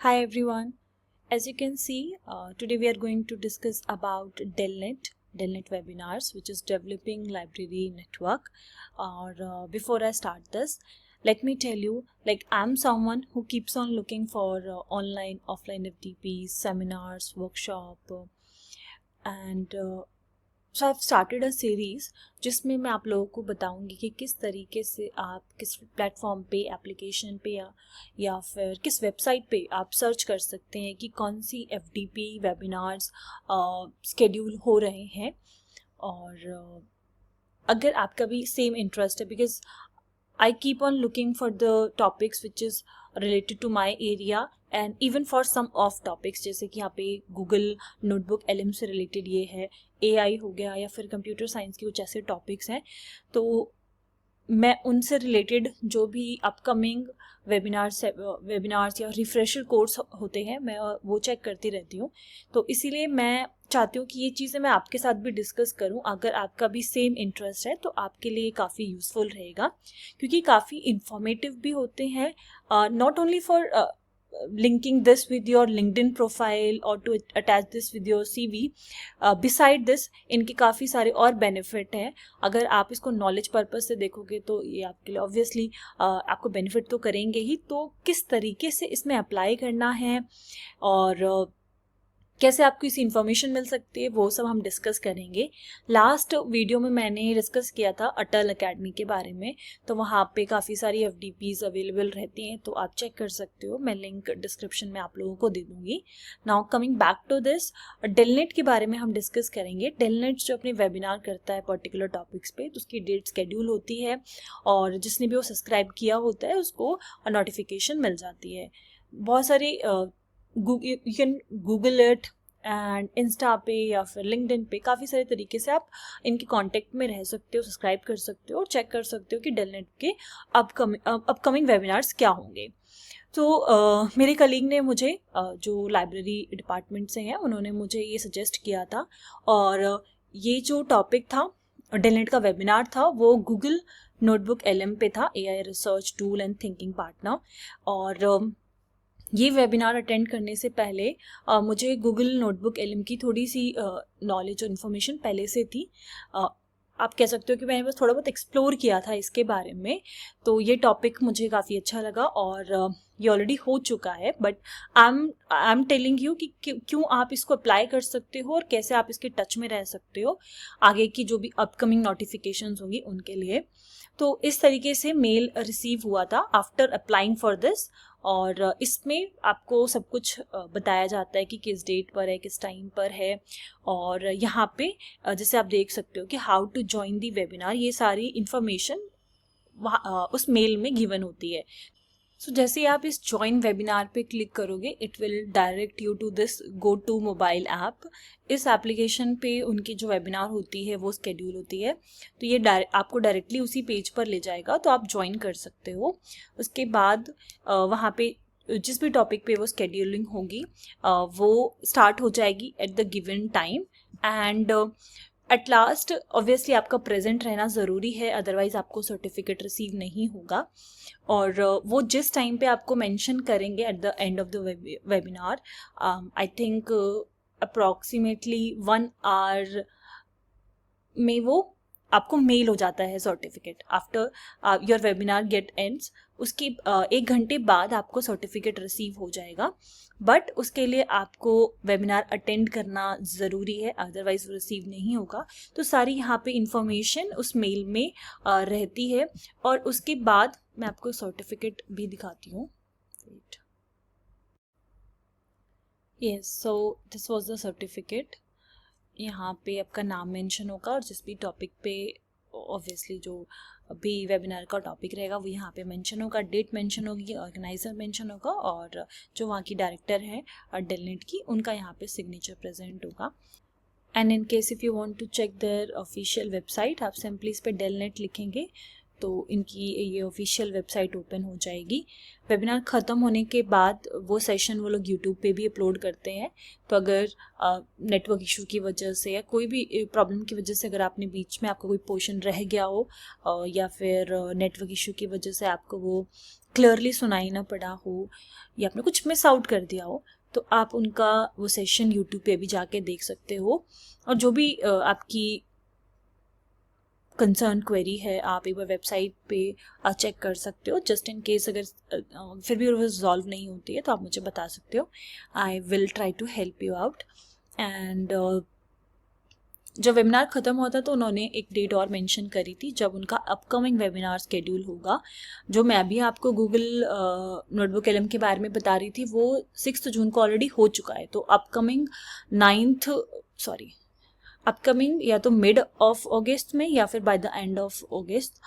Hi everyone. As you can see, today we are going to discuss about Delnet webinars, which is developing library network. Or before I start this, let me tell you, I'm someone who keeps on looking for online, offline FDPs, seminars, workshop, and so I started a series जिसमें मैं आप लोगों को बताऊंगी कि किस तरीके से आप किस प्लेटफॉर्म पे, एप्लीकेशन पे या फिर किस वेबसाइट पे आप सर्च कर सकते हैं कि कौन सी एफडीपी वेबिनार्स स्केड्यूल हो रहे हैं। और अगर आपका भी सेम इंटरेस्ट है, because I keep on looking for the topics which is related to my area and even for some off topics, जैसे कि यहाँ पे गूगल नोटबुक LM से रिलेटेड ये है, AI हो गया या फिर कंप्यूटर साइंस के कुछ ऐसे टॉपिक्स हैं, तो मैं उनसे रिलेटेड जो भी अपकमिंग वेबिनार्स या रिफ्रेशर कोर्स होते हैं मैं वो चेक करती रहती हूँ। तो इसीलिए मैं चाहती हूँ कि ये चीज़ें मैं आपके साथ भी डिस्कस करूँ। अगर आपका भी सेम इंटरेस्ट है तो आपके लिए काफ़ी यूज़फुल रहेगा, क्योंकि काफ़ी इंफॉर्मेटिव भी होते हैं, not only for linking this with your LinkedIn profile or to attach this with your CV. Beside this इनके काफ़ी सारे और बेनिफिट हैं। अगर आप इसको नॉलेज पर्पस से देखोगे तो ये आपके लिए ऑब्वियसली आपको बेनिफिट तो करेंगे ही, तो किस तरीके से इसमें अप्लाई करना है और कैसे आपको इस इन्फॉर्मेशन मिल सकती है वो सब हम डिस्कस करेंगे। लास्ट वीडियो में मैंने डिस्कस किया था अटल अकेडमी के बारे में, तो वहाँ पे काफ़ी सारी एफडीपीज अवेलेबल रहती हैं, तो आप चेक कर सकते हो। मैं लिंक डिस्क्रिप्शन में आप लोगों को दे दूँगी। Now coming back to this, DELNET के बारे में हम डिस्कस करेंगे। डेलनेट जो अपने वेबिनार करता है पर्टिकुलर टॉपिक्स पे, तो उसकी डेट शेड्यूल होती है और जिसने भी वो सब्सक्राइब किया होता है उसको नोटिफिकेशन मिल जाती है। बहुत सारी you can Google it and Insta पे या फिर लिंक्डइन पे, काफ़ी सारे तरीके से आप इनके कांटेक्ट में रह सकते हो, सब्सक्राइब कर सकते हो और चेक कर सकते हो कि डेलनेट के अपकमिंग वेबिनार्स क्या होंगे। तो मेरे कलीग ने मुझे जो लाइब्रेरी डिपार्टमेंट से हैं उन्होंने मुझे ये सजेस्ट किया था, और ये जो टॉपिक था डेलनेट का वेबिनार था वो गूगल नोटबुक LM पे था, AI research tool and thinking partner. और ये वेबिनार अटेंड करने से पहले मुझे गूगल नोटबुक LM की थोड़ी सी नॉलेज और इन्फॉर्मेशन पहले से थी। आप कह सकते हो कि मैंने बस थोड़ा बहुत एक्सप्लोर किया था इसके बारे में, तो ये टॉपिक मुझे काफ़ी अच्छा लगा और ये ऑलरेडी हो चुका है, but I am telling you कि क्यों आप इसको अप्लाई कर सकते हो और कैसे आप इसके टच में रह सकते हो आगे की जो भी अपकमिंग नोटिफिकेशंस होंगी उनके लिए। तो इस तरीके से मेल रिसीव हुआ था आफ्टर अप्लाइंग फॉर दिस, और इसमें आपको सब कुछ बताया जाता है कि किस डेट पर है, किस टाइम पर है, और यहाँ पे जैसे आप देख सकते हो कि how to join the webinar, ये सारी इंफॉर्मेशन उस मेल में गिवन होती है। सो जैसे ही आप इस ज्वाइन वेबिनार पे क्लिक करोगे it will direct you to this go to mobile app. इस एप्लीकेशन पे उनकी जो वेबिनार होती है वो स्केड्यूल होती है, तो ये आपको डायरेक्टली उसी पेज पर ले जाएगा, तो आप ज्वाइन कर सकते हो। उसके बाद वहाँ पे जिस भी टॉपिक पे वो स्केड्यूलिंग होगी वो स्टार्ट हो जाएगी at the given time, and at last obviously आपका प्रेजेंट रहना ज़रूरी है, अदरवाइज आपको सर्टिफिकेट रिसीव नहीं होगा। और वो जिस टाइम पे आपको मेंशन करेंगे at the end of the webinar, I think approximately 1 hour में वो आपको मेल हो जाता है certificate. After your webinar get ends, उसके 1 घंटे बाद आपको सर्टिफिकेट रिसीव हो जाएगा, बट उसके लिए आपको वेबिनार अटेंड करना ज़रूरी है, अदरवाइज वो रिसीव नहीं होगा। तो सारी यहाँ पे इंफॉर्मेशन उस मेल में रहती है, और उसके बाद मैं आपको सर्टिफिकेट भी दिखाती हूँ। Yes, so this was the certificate. यहाँ पे आपका नाम मेंशन होगा और जिस भी टॉपिक पे ऑब्वियसली जो भी वेबिनार का टॉपिक रहेगा वो यहाँ पे मेंशन होगा, डेट मेंशन होगी, ऑर्गेनाइजर मेंशन होगा, और जो वहाँ की डायरेक्टर है डेलनेट की उनका यहाँ पे सिग्नेचर प्रेजेंट होगा। And in case if you want to check their official website, आप सिंपली इस पर डेलनेट लिखेंगे तो इनकी ये ऑफिशियल वेबसाइट ओपन हो जाएगी। वेबिनार ख़त्म होने के बाद वो सेशन वो लोग यूट्यूब पे भी अपलोड करते हैं, तो अगर नेटवर्क इशू की वजह से या कोई भी प्रॉब्लम की वजह से अगर आपने बीच में आपका कोई पोर्शन रह गया हो या फिर नेटवर्क इशू की वजह से आपको वो क्लियरली सुनाई ना पड़ा हो या आपने कुछ मिस आउट कर दिया हो, तो आप उनका वो सेशन यूट्यूब पे भी जाके देख सकते हो। और जो भी आपकी कंसर्न क्वेरी है आप एक बार वेबसाइट पे चेक कर सकते हो। जस्ट इन केस अगर फिर भी वो रिजॉल्व नहीं होती है तो आप मुझे बता सकते हो। I will try to help you out. And जब वेबिनार ख़त्म हुआ था तो उन्होंने एक डेट और मेंशन करी थी जब उनका अपकमिंग वेबिनार शेड्यूल होगा। जो मैं अभी आपको गूगल नोटबुक एलएम के बारे में बता रही थी वो 6 जून को ऑलरेडी हो चुका है। तो अपकमिंग या तो मिड ऑफ अगस्त में या फिर by the end of August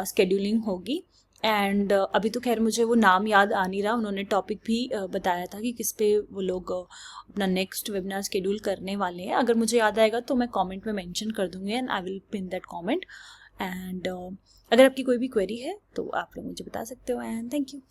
scheduling होगी। एंड अभी तो खैर मुझे वो नाम याद आ नहीं रहा। उन्होंने टॉपिक भी बताया था कि किस पे वो लोग अपना नेक्स्ट वेबिनार शेड्यूल करने वाले हैं। अगर मुझे याद आएगा तो मैं कमेंट में मेंशन कर दूंगी and I will pin that comment. And अगर आपकी कोई भी क्वेरी है तो आप लोग मुझे बता सकते हो। And thank you.